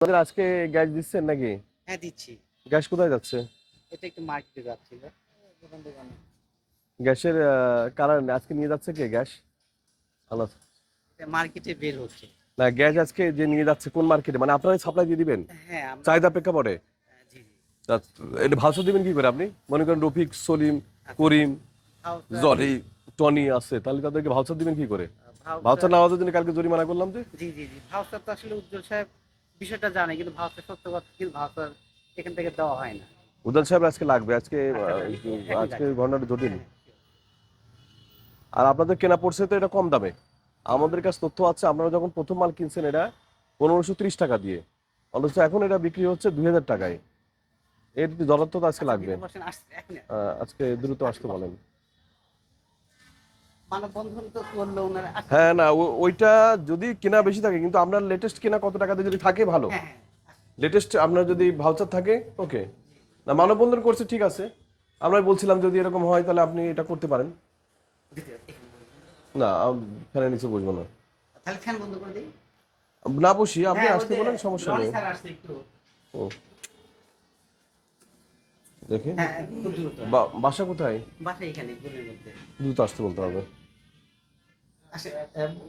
আপনাদের আজকে গ্যাস দিচ্ছেন নাকি? হ্যাঁ, দিচ্ছি। গ্যাস কোথায় যাচ্ছে? এটা একটু মার্কেটে যাচ্ছিল। দোকানে। গ্যাসের কারণ আজকে নিয়ে যাচ্ছে কে গ্যাস? ভালো আছে। মার্কেটে বের হচ্ছে। না, গ্যাস আজকে যে নিয়ে যাচ্ছে কোন মার্কেটে, মানে আপনারাই সাপ্লাই দিয়ে দিবেন হ্যাঁ, আমরা চাহিদা প্রেক্ষাপটে? জি, জি। তা এটা ভাউচার দিবেন কি করে আপনি? মনে করেন রফিক, সলিম, আচ্ছা, করিম, ভাউচার জলি, টনি আছে, তাহলে তাদেরকে ভাউচার দিবেন কি করে? ভাউচার ভাউচার না হওয়ার জন্য কালকে জরিমানা করলাম যে। জি, জি, জি। ভাউচার তো আসলে উজ্জ্বল সাহেব বিষয়টা জানে, কিন্তু ভাউচার সত্য কথা কিন্তু ভাউচার এখান থেকে দেওয়া হয় না। উদল সাহেব আজকে লাগবে, আজকে আচ্ছা, আচ্ছা, এখনই আজকে লাগবে। ঘটনাটা জটিল। হ্যাঁ, আর আপনাদের কেনা পড়ছে তো এটা কম দামে। আমাদের কাছে তথ্য আছে, আপনারা যখন প্রথম মাল কিনছেন এটা 1530 টাকা দিয়ে, অথচ এখন এটা বিক্রি হচ্ছে 2000 টাকায়। এর যথার্থতা আজকে আচ্ছা, লাগবে। দিতে পারছেন আসছে এখনই। আজকে দ্রুত আসতে বলেন। মানববন্ধন তো করলো ওনারা। আচ্ছা, হ্যাঁ, ঠিক না আছে। ওইটা যদি কেনা বেশি থাকে, কিন্তু আপনার লেটেস্ট কেনা কত টাকাতে যদি থাকে ভালো। হ্যাঁ, হ্যাঁ। লেটেস্ট আপনার যদি ভাউচার থাকে, ওকে। না, মানববন্ধন করছে ঠিক আছে। আমরা বলছিলাম যদি এরকম হয় তাহলে আপনি এটা করতে পারেন। দিতে এখানে। না, ফ্যানের নিচে বসবো না। তাহলে ফ্যান বন্ধ করে দিই। না বসি, আপনি হ্যাঁ, ওই আসতে যে বলেন, সমস্যা রনি নেই। স্যার আসছে একটু। ও, দেখি। হ্যাঁ, খুব দ্রুত। বাসা কোথায়? বাসা এখানে গলির মধ্যে। দ্রুত আসতে বলতে হবে। আসে